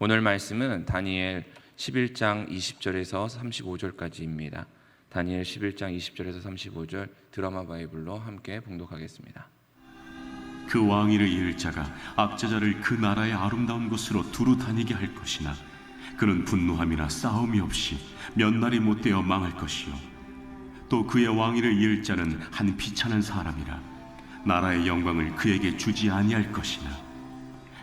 오늘 말씀은 다니엘 11장 20절에서 35절까지입니다. 다니엘 11장 20절에서 35절 드라마 바이블로 함께 봉독하겠습니다. 그 왕위를 이을 자가 압제자를 그 나라의 아름다운 곳으로 두루 다니게 할 것이나 그는 분노함이나 싸움이 없이 몇 날이 못되어 망할 것이요 또 그의 왕위를 이을 자는 한 비천한 사람이라 나라의 영광을 그에게 주지 아니할 것이나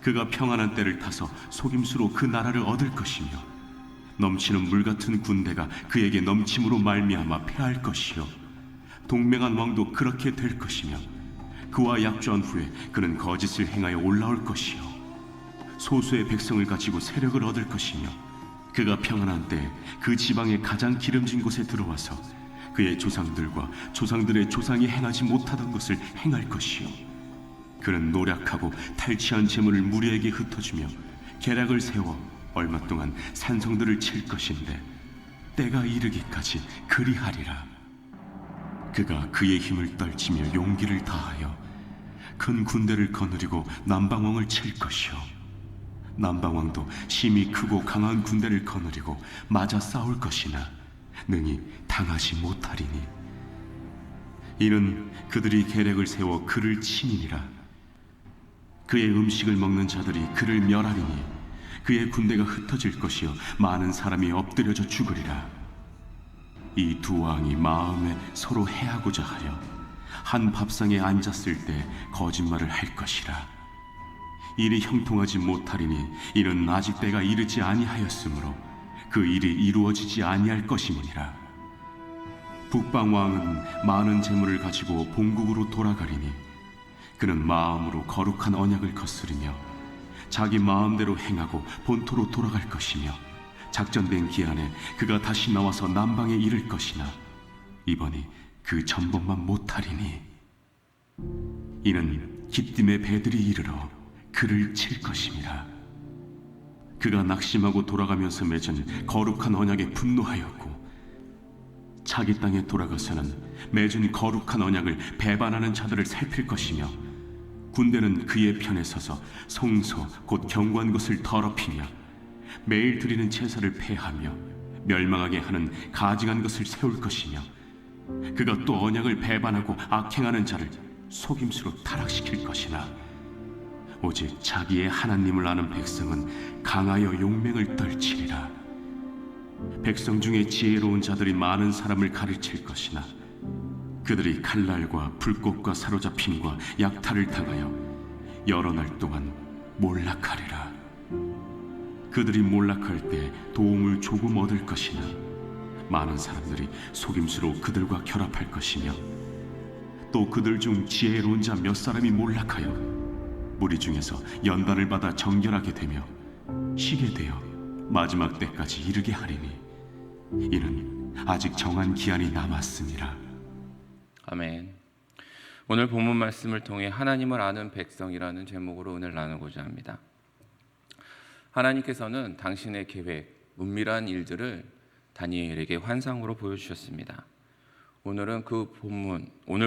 그가 평안한 때를 타서 속임수로 그 나라를 얻을 것이며 넘치는 물 같은 군대가 그에게 넘침으로 말미암아 패할 것이요 동맹한 왕도 그렇게 될 것이며 그와 약조한 후에 그는 거짓을 행하여 올라올 것이요 소수의 백성을 가지고 세력을 얻을 것이며 그가 평안한 때에 그 지방의 가장 기름진 곳에 들어와서 그의 조상들과 조상들의 조상이 행하지 못하던 것을 행할 것이요 그는 노략하고 탈취한 재물을 무리에게 흩어주며 계략을 세워 얼마 동안 산성들을 칠 것인데 때가 이르기까지 그리하리라. 그가 그의 힘을 떨치며 용기를 다하여 큰 군대를 거느리고 남방왕을 칠 것이요 남방왕도 힘이 크고 강한 군대를 거느리고 맞아 싸울 것이나 능히 당하지 못하리니 이는 그들이 계략을 세워 그를 치니라. 그의 음식을 먹는 자들이 그를 멸하리니 그의 군대가 흩어질 것이요 많은 사람이 엎드려져 죽으리라. 이 두 왕이 마음에 서로 해하고자 하여 한 밥상에 앉았을 때 거짓말을 할 것이라. 일이 형통하지 못하리니 이는 아직 때가 이르지 아니하였으므로 그 일이 이루어지지 아니할 것임이니라. 북방 왕은 많은 재물을 가지고 본국으로 돌아가리니 그는 마음으로 거룩한 언약을 거스르며 자기 마음대로 행하고 본토로 돌아갈 것이며 작전된 기한에 그가 다시 나와서 남방에 이를 것이나 이번이 그 전번만 못하리니 이는 기띔의 배들이 이르러 그를 칠 것임이라. 그가 낙심하고 돌아가면서 맺은 거룩한 언약에 분노하였고 자기 땅에 돌아가서는 맺은 거룩한 언약을 배반하는 자들을 살필 것이며 군대는 그의 편에 서서 성소 곧 경고한 것을 더럽히며 매일 드리는 제사를 폐하며 멸망하게 하는 가증한 것을 세울 것이며 그가 또 언약을 배반하고 악행하는 자를 속임수로 타락시킬 것이나 오직 자기의 하나님을 아는 백성은 강하여 용맹을 떨치리라. 백성 중에 지혜로운 자들이 많은 사람을 가르칠 것이나 그들이 칼날과 불꽃과 사로잡힘과 약탈을 당하여 여러 날 동안 몰락하리라. 그들이 몰락할 때 도움을 조금 얻을 것이나 많은 사람들이 속임수로 그들과 결합할 것이며 또 그들 중 지혜로운 자 몇 사람이 몰락하여 무리 중에서 연단을 받아 정결하게 되며 쉬게 되어 마지막 때까지 이르게 하리니 이는 아직 정한 기한이 남았습니다. 아멘. 오늘 본문 말씀을 통해 하나님을 아는 백성이라는 제목으로 오늘 나누고자 합니다. 하나님께서는 당신의 계획, 은밀한 일들을 다니엘에게 환상으로 보여주셨습니다. 오늘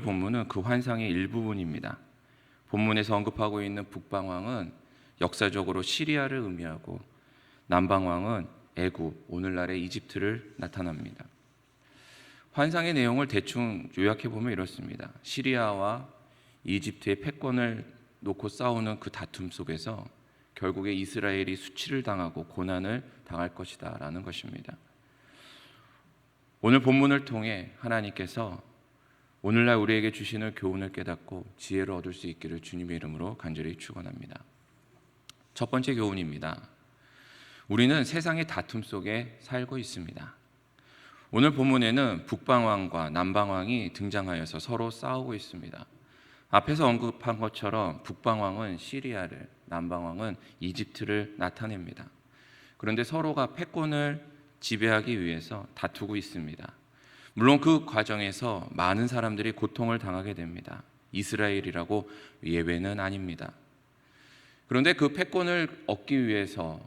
본문은 그 환상의 일부분입니다. 본문에서 언급하고 있는 북방왕은 역사적으로 시리아를 의미하고 남방왕은 애굽, 오늘날의 이집트를 나타납니다. 환상의 내용을 대충 요약해보면 이렇습니다. 시리아와 이집트의 패권을 놓고 싸우는 그 다툼 속에서 결국에 이스라엘이 수치를 당하고 고난을 당할 것이다 라는 것입니다. 오늘 본문을 통해 하나님께서 오늘날 우리에게 주시는 교훈을 깨닫고 지혜를 얻을 수 있기를 주님의 이름으로 간절히 축원합니다. 첫 번째 교훈입니다. 우리는 세상의 다툼 속에 살고 있습니다. 오늘 본문에는 북방왕과 남방왕이 등장하여서 서로 싸우고 있습니다. 앞에서 언급한 것처럼 북방왕은 시리아를, 남방왕은 이집트를 나타냅니다. 그런데 서로가 패권을 지배하기 위해서 다투고 있습니다. 물론 그 과정에서 많은 사람들이 고통을 당하게 됩니다. 이스라엘이라고 예외는 아닙니다. 그런데 그 패권을 얻기 위해서,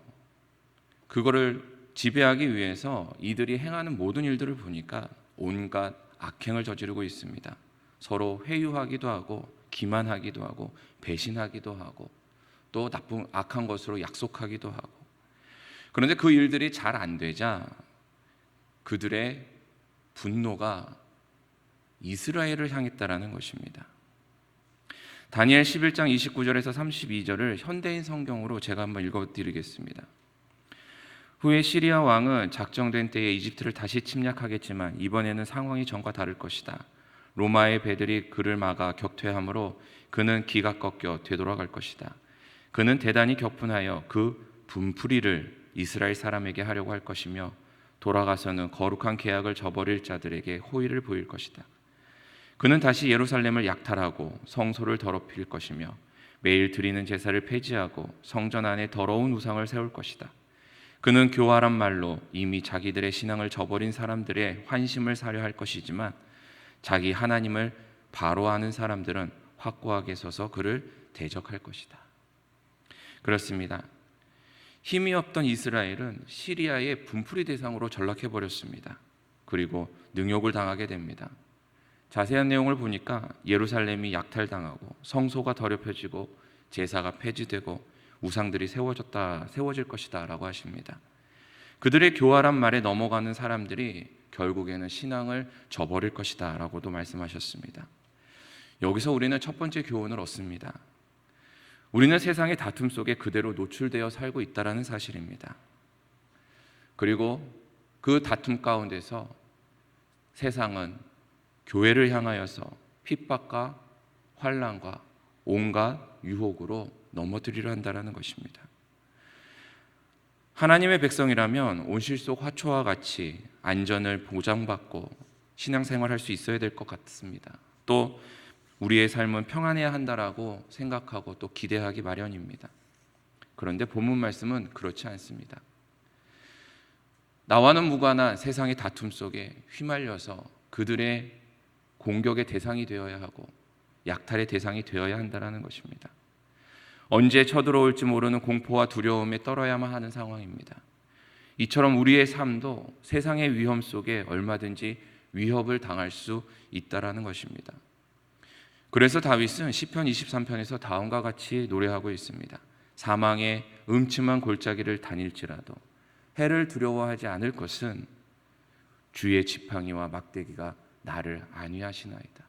그거를 지배하기 위해서 이들이 행하는 모든 일들을 보니까 온갖 악행을 저지르고 있습니다. 서로 회유하기도 하고 기만하기도 하고 배신하기도 하고 또 악한 것으로 약속하기도 하고 그런데 그 일들이 잘 안 되자 그들의 분노가 이스라엘을 향했다라는 것입니다. 다니엘 11장 29절에서 32절을 현대인 성경으로 제가 한번 읽어드리겠습니다. 후에 시리아 왕은 작정된 때에 이집트를 다시 침략하겠지만 이번에는 상황이 전과 다를 것이다. 로마의 배들이 그를 막아 격퇴하므로 그는 기가 꺾여 되돌아갈 것이다. 그는 대단히 격분하여 그 분풀이를 이스라엘 사람에게 하려고 할 것이며 돌아가서는 거룩한 계약을 저버릴 자들에게 호의를 보일 것이다. 그는 다시 예루살렘을 약탈하고 성소를 더럽힐 것이며 매일 드리는 제사를 폐지하고 성전 안에 더러운 우상을 세울 것이다. 그는 교활한 말로 이미 자기들의 신앙을 저버린 사람들의 환심을 사려 할 것이지만 자기 하나님을 바로 아는 사람들은 확고하게 서서 그를 대적할 것이다. 그렇습니다. 힘이 없던 이스라엘은 시리아의 분풀이 대상으로 전락해버렸습니다. 그리고 능욕을 당하게 됩니다. 자세한 내용을 보니까 예루살렘이 약탈당하고 성소가 더럽혀지고 제사가 폐지되고 우상들이 세워질 것이다 라고 하십니다. 그들의 교활한 말에 넘어가는 사람들이 결국에는 신앙을 저버릴 것이다 라고도 말씀하셨습니다. 여기서 우리는 첫 번째 교훈을 얻습니다. 우리는 세상의 다툼 속에 그대로 노출되어 살고 있다는 사실입니다. 그리고 그 다툼 가운데서 세상은 교회를 향하여서 핍박과 환난과 온갖 유혹으로 넘어뜨리려 한다는 것입니다. 하나님의 백성이라면 온실 속 화초와 같이 안전을 보장받고 신앙생활할 수 있어야 될 것 같습니다. 또 우리의 삶은 평안해야 한다라고 생각하고 또 기대하기 마련입니다. 그런데 본문 말씀은 그렇지 않습니다. 나와는 무관한 세상의 다툼 속에 휘말려서 그들의 공격의 대상이 되어야 하고 약탈의 대상이 되어야 한다는 것입니다. 언제 쳐들어올지 모르는 공포와 두려움에 떨어야만 하는 상황입니다. 이처럼 우리의 삶도 세상의 위험 속에 얼마든지 위협을 당할 수 있다는 것입니다. 그래서 다윗은 시편 23편에서 다음과 같이 노래하고 있습니다. 사망의 음침한 골짜기를 다닐지라도 해를 두려워하지 않을 것은 주의 지팡이와 막대기가 나를 안위하시나이다.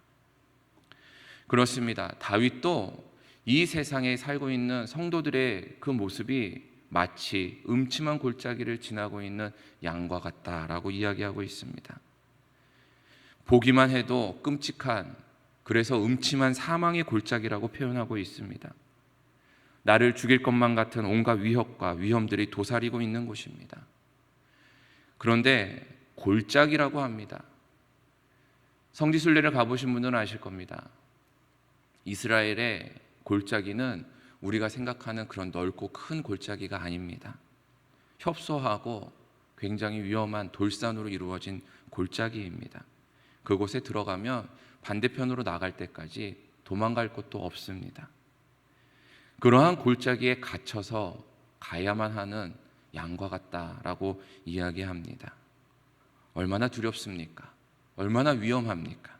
그렇습니다. 다윗도 이 세상에 살고 있는 성도들의 그 모습이 마치 음침한 골짜기를 지나고 있는 양과 같다라고 이야기하고 있습니다. 보기만 해도 끔찍한, 그래서 음침한 사망의 골짜기라고 표현하고 있습니다. 나를 죽일 것만 같은 온갖 위협과 위험들이 도사리고 있는 곳입니다. 그런데 골짜기라고 합니다. 성지순례를 가보신 분들은 아실 겁니다. 이스라엘의 골짜기는 우리가 생각하는 그런 넓고 큰 골짜기가 아닙니다. 협소하고 굉장히 위험한 돌산으로 이루어진 골짜기입니다. 그곳에 들어가면 반대편으로 나갈 때까지 도망갈 곳도 없습니다. 그러한 골짜기에 갇혀서 가야만 하는 양과 같다라고 이야기합니다. 얼마나 두렵습니까? 얼마나 위험합니까?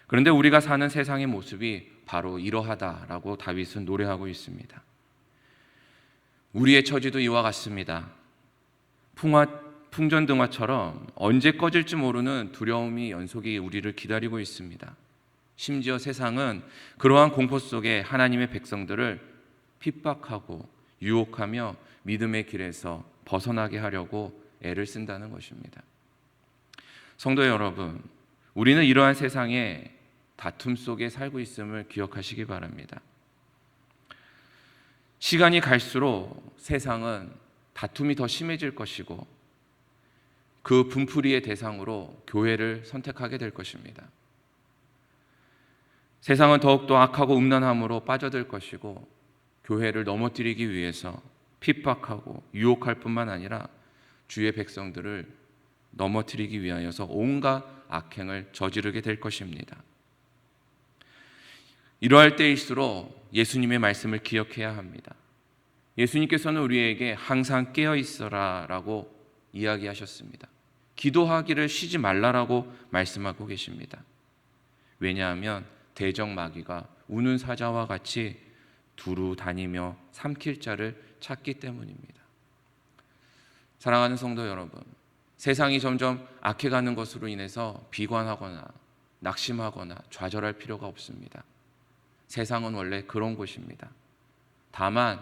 그런데 우리가 사는 세상의 모습이 바로 이러하다라고 다윗은 노래하고 있습니다. 우리의 처지도 이와 같습니다. 풍전등화처럼 언제 꺼질지 모르는 두려움이 연속이 우리를 기다리고 있습니다. 심지어 세상은 그러한 공포 속에 하나님의 백성들을 핍박하고 유혹하며 믿음의 길에서 벗어나게 하려고 애를 쓴다는 것입니다. 성도 여러분, 우리는 이러한 세상에 다툼 속에 살고 있음을 기억하시기 바랍니다. 시간이 갈수록 세상은 다툼이 더 심해질 것이고 그 분풀이의 대상으로 교회를 선택하게 될 것입니다. 세상은 더욱더 악하고 음란함으로 빠져들 것이고 교회를 넘어뜨리기 위해서 핍박하고 유혹할 뿐만 아니라 주의 백성들을 넘어뜨리기 위하여서 온갖 악행을 저지르게 될 것입니다. 이러할 때일수록 예수님의 말씀을 기억해야 합니다. 예수님께서는 우리에게 항상 깨어 있어라 라고 이야기하셨습니다. 기도하기를 쉬지 말라라고 말씀하고 계십니다. 왜냐하면 대적 마귀가 우는 사자와 같이 두루 다니며 삼킬 자를 찾기 때문입니다. 사랑하는 성도 여러분, 세상이 점점 악해가는 것으로 인해서 비관하거나 낙심하거나 좌절할 필요가 없습니다. 세상은 원래 그런 곳입니다. 다만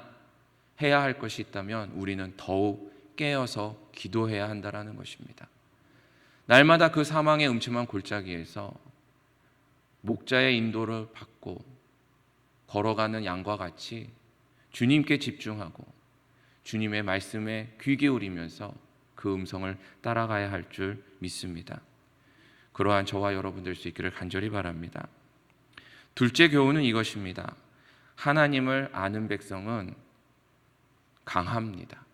해야 할 것이 있다면 우리는 더욱 깨어서 기도해야 한다는 것입니다. 날마다 그 사망의 음침한 골짜기에서 목자의 인도를 받고 걸어가는 양과 같이 주님께 집중하고 주님의 말씀에 귀 기울이면서 그 음성을 따라가야 할 줄 믿습니다. 그러한 저와 여러분 될 수 있기를 간절히 바랍니다. 둘째 교훈은 이것입니다. 하나님을 아는 백성은 강합니다.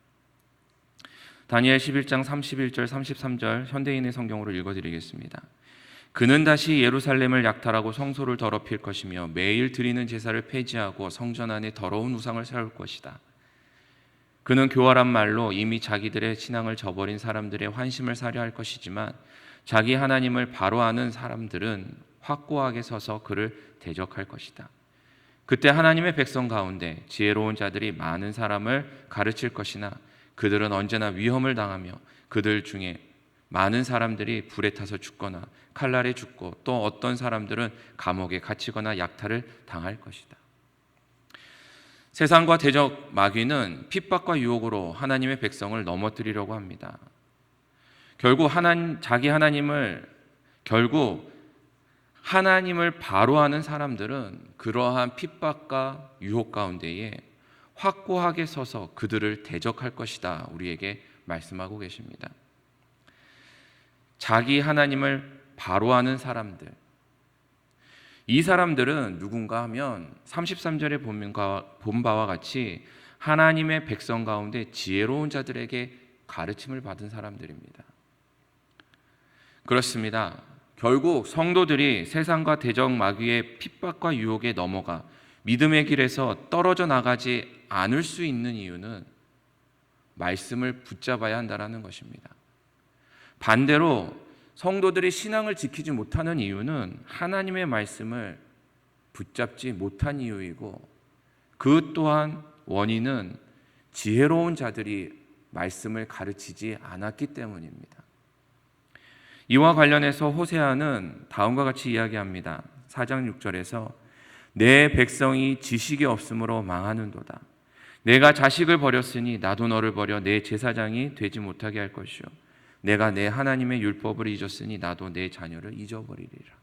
다니엘 11장 31절 33절 현대인의 성경으로 읽어드리겠습니다. 그는 다시 예루살렘을 약탈하고 성소를 더럽힐 것이며 매일 드리는 제사를 폐지하고 성전 안에 더러운 우상을 세울 것이다. 그는 교활한 말로 이미 자기들의 신앙을 저버린 사람들의 환심을 사려 할 것이지만 자기 하나님을 바로 아는 사람들은 확고하게 서서 그를 대적할 것이다. 그때 하나님의 백성 가운데 지혜로운 자들이 많은 사람을 가르칠 것이나 그들은 언제나 위험을 당하며 그들 중에 많은 사람들이 불에 타서 죽거나 칼날에 죽고 또 어떤 사람들은 감옥에 갇히거나 약탈을 당할 것이다. 세상과 대적 마귀는 핍박과 유혹으로 하나님의 백성을 넘어뜨리려고 합니다. 결국 하나님을 바로 아는 사람들은 그러한 핍박과 유혹 가운데에 확고하게 서서 그들을 대적할 것이다. 우리에게 말씀하고 계십니다. 자기 하나님을 바로 아는 사람들, 이 사람들은 누군가 하면 33절에 본 바와 같이 하나님의 백성 가운데 지혜로운 자들에게 가르침을 받은 사람들입니다. 그렇습니다. 결국 성도들이 세상과 대적 마귀의 핍박과 유혹에 넘어가 믿음의 길에서 떨어져 나가지 않을 수 있는 이유는 말씀을 붙잡아야 한다는 것입니다. 반대로 성도들이 신앙을 지키지 못하는 이유는 하나님의 말씀을 붙잡지 못한 이유이고 그 또한 원인은 지혜로운 자들이 말씀을 가르치지 않았기 때문입니다. 이와 관련해서 호세아는 다음과 같이 이야기합니다. 4장 6절에서 내 백성이 지식이 없으므로 망하는도다. 내가 자식을 버렸으니 나도 너를 버려 내 제사장이 되지 못하게 할 것이요 내가 내 하나님의 율법을 잊었으니 나도 내 자녀를 잊어버리리라.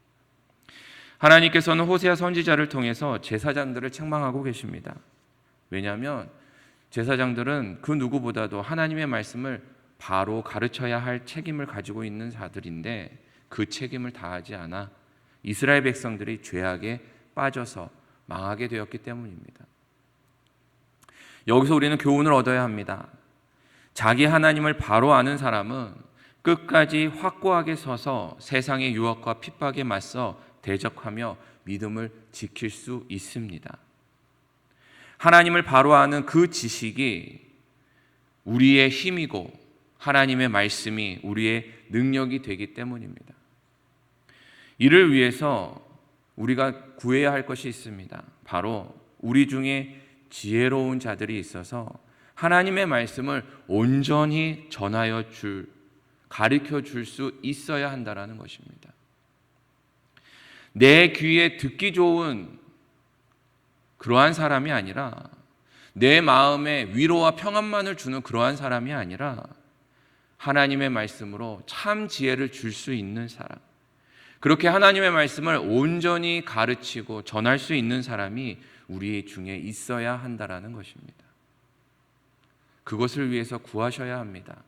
하나님께서는 호세아 선지자를 통해서 제사장들을 책망하고 계십니다. 왜냐하면 제사장들은 그 누구보다도 하나님의 말씀을 바로 가르쳐야 할 책임을 가지고 있는 자들인데 그 책임을 다하지 않아 이스라엘 백성들이 죄악에 빠져서 망하게 되었기 때문입니다. 여기서 우리는 교훈을 얻어야 합니다. 자기 하나님을 바로 아는 사람은 끝까지 확고하게 서서 세상의 유혹과 핍박에 맞서 대적하며 믿음을 지킬 수 있습니다. 하나님을 바로 아는 그 지식이 우리의 힘이고 하나님의 말씀이 우리의 능력이 되기 때문입니다. 이를 위해서 우리가 구해야 할 것이 있습니다. 바로 우리 중에 지혜로운 자들이 있어서 하나님의 말씀을 온전히 가르쳐 줄 수 있어야 한다는 것입니다. 내 귀에 듣기 좋은 그러한 사람이 아니라 내 마음에 위로와 평안만을 주는 그러한 사람이 아니라 하나님의 말씀으로 참 지혜를 줄 수 있는 사람, 그렇게 하나님의 말씀을 온전히 가르치고 전할 수 있는 사람이 우리 중에 있어야 한다는 것입니다. 그것을 위해서 구하셔야 합니다.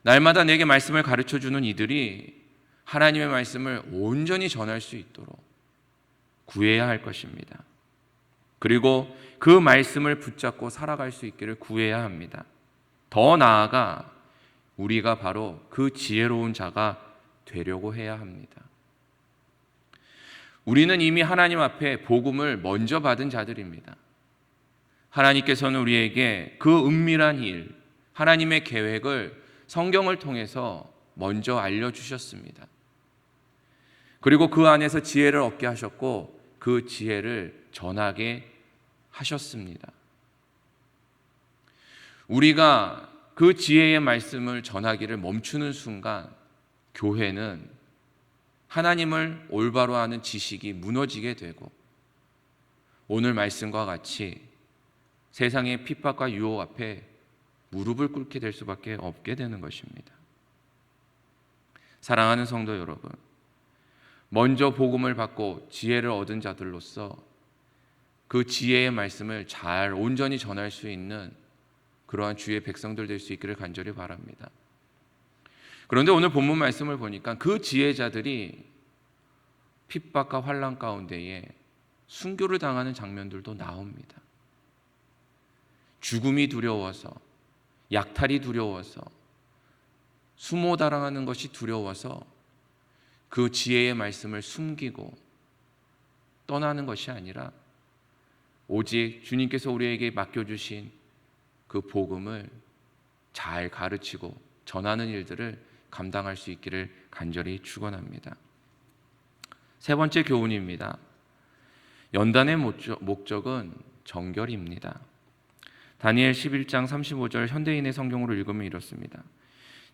날마다 내게 말씀을 가르쳐주는 이들이 하나님의 말씀을 온전히 전할 수 있도록 구해야 할 것입니다. 그리고 그 말씀을 붙잡고 살아갈 수 있기를 구해야 합니다. 더 나아가 우리가 바로 그 지혜로운 자가 되려고 해야 합니다. 우리는 이미 하나님 앞에 복음을 먼저 받은 자들입니다. 하나님께서는 우리에게 그 은밀한 일, 하나님의 계획을 성경을 통해서 먼저 알려주셨습니다. 그리고 그 안에서 지혜를 얻게 하셨고 그 지혜를 전하게 하셨습니다. 우리가 그 지혜의 말씀을 전하기를 멈추는 순간 교회는 하나님을 올바로 아는 지식이 무너지게 되고 오늘 말씀과 같이 세상의 핍박과 유혹 앞에 무릎을 꿇게 될 수밖에 없게 되는 것입니다. 사랑하는 성도 여러분, 먼저 복음을 받고 지혜를 얻은 자들로서 그 지혜의 말씀을 잘 온전히 전할 수 있는 그러한 주의 백성들 될 수 있기를 간절히 바랍니다. 그런데 오늘 본문 말씀을 보니까 그 지혜자들이 핍박과 환난 가운데에 순교를 당하는 장면들도 나옵니다. 죽음이 두려워서, 약탈이 두려워서, 수모당하는 것이 두려워서 그 지혜의 말씀을 숨기고 떠나는 것이 아니라 오직 주님께서 우리에게 맡겨주신 그 복음을 잘 가르치고 전하는 일들을 감당할 수 있기를 간절히 축원합니다. 세 번째 교훈입니다. 연단의 목적은 정결입니다. 다니엘 11장 35절 현대인의 성경으로 읽으면 이렇습니다.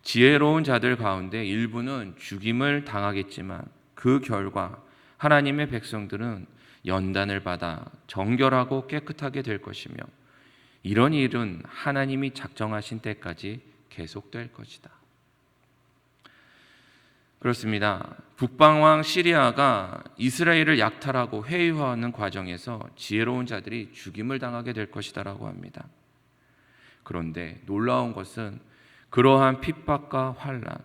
지혜로운 자들 가운데 일부는 죽임을 당하겠지만 그 결과 하나님의 백성들은 연단을 받아 정결하고 깨끗하게 될 것이며 이런 일은 하나님이 작정하신 때까지 계속될 것이다. 그렇습니다. 북방왕 시리아가 이스라엘을 약탈하고 회유하는 과정에서 지혜로운 자들이 죽임을 당하게 될 것이다라고 합니다. 그런데 놀라운 것은 그러한 핍박과 환난,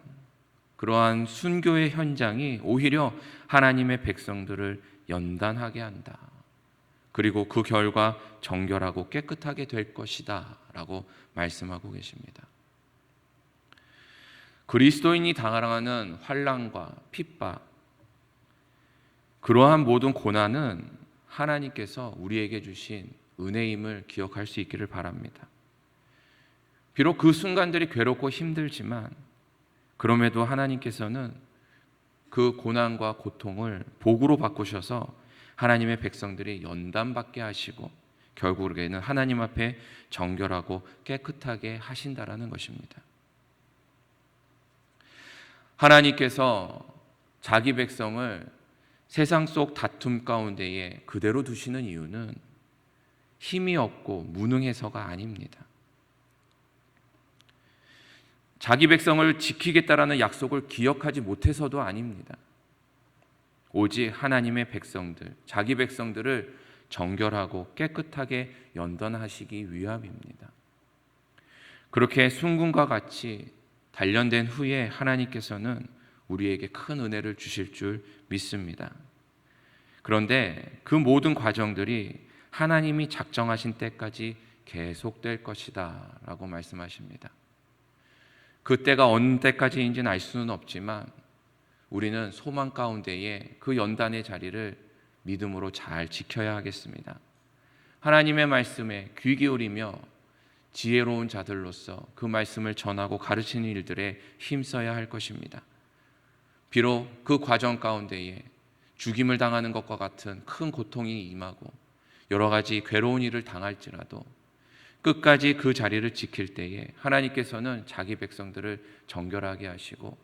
그러한 순교의 현장이 오히려 하나님의 백성들을 연단하게 한다. 그리고 그 결과 정결하고 깨끗하게 될 것이다 라고 말씀하고 계십니다. 그리스도인이 당하는 환난과 핍박, 그러한 모든 고난은 하나님께서 우리에게 주신 은혜임을 기억할 수 있기를 바랍니다. 비록 그 순간들이 괴롭고 힘들지만 그럼에도 하나님께서는 그 고난과 고통을 복으로 바꾸셔서 하나님의 백성들이 연단받게 하시고 결국에는 하나님 앞에 정결하고 깨끗하게 하신다라는 것입니다. 하나님께서 자기 백성을 세상 속 다툼 가운데에 그대로 두시는 이유는 힘이 없고 무능해서가 아닙니다. 자기 백성을 지키겠다라는 약속을 기억하지 못해서도 아닙니다. 오직 하나님의 백성들, 자기 백성들을 정결하고 깨끗하게 연단하시기 위함입니다. 그렇게 순금과 같이 단련된 후에 하나님께서는 우리에게 큰 은혜를 주실 줄 믿습니다. 그런데 그 모든 과정들이 하나님이 작정하신 때까지 계속될 것이다 라고 말씀하십니다. 그 때가 어느 때까지인지는 알 수는 없지만 우리는 소망 가운데에 그 연단의 자리를 믿음으로 잘 지켜야 하겠습니다. 하나님의 말씀에 귀 기울이며 지혜로운 자들로서 그 말씀을 전하고 가르치는 일들에 힘써야 할 것입니다. 비록 그 과정 가운데에 죽임을 당하는 것과 같은 큰 고통이 임하고 여러 가지 괴로운 일을 당할지라도 끝까지 그 자리를 지킬 때에 하나님께서는 자기 백성들을 정결하게 하시고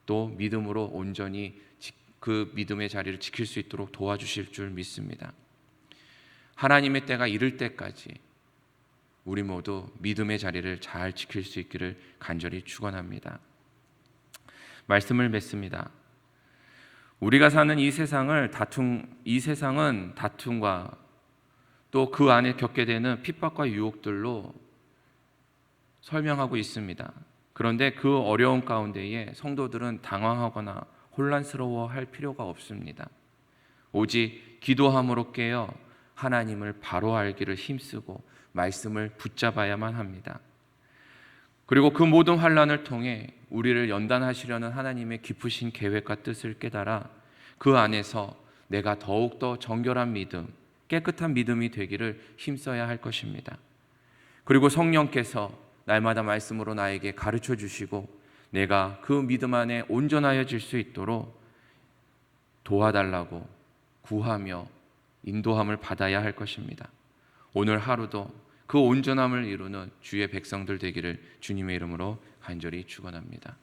또 믿음으로 온전히 그 믿음의 자리를 지킬 수 있도록 도와주실 줄 믿습니다. 하나님의 때가 이를 때까지 우리 모두 믿음의 자리를 잘 지킬 수 있기를 간절히 축원합니다. 말씀을 맺습니다. 우리가 사는 이 세상은 다툼과 또 그 안에 겪게 되는 핍박과 유혹들로 설명하고 있습니다. 그런데 그 어려운 가운데에 성도들은 당황하거나 혼란스러워할 필요가 없습니다. 오직 기도함으로 깨어 하나님을 바로 알기를 힘쓰고 말씀을 붙잡아야만 합니다. 그리고 그 모든 환난을 통해 우리를 연단하시려는 하나님의 깊으신 계획과 뜻을 깨달아 그 안에서 내가 더욱더 정결한 믿음, 깨끗한 믿음이 되기를 힘써야 할 것입니다. 그리고 성령께서 날마다 말씀으로 나에게 가르쳐 주시고 내가 그 믿음 안에 온전하여질 수 있도록 도와달라고 구하며 인도함을 받아야 할 것입니다. 오늘 하루도 그 온전함을 이루는 주의 백성들 되기를 주님의 이름으로 간절히 축원합니다.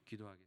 기도하겠습니다.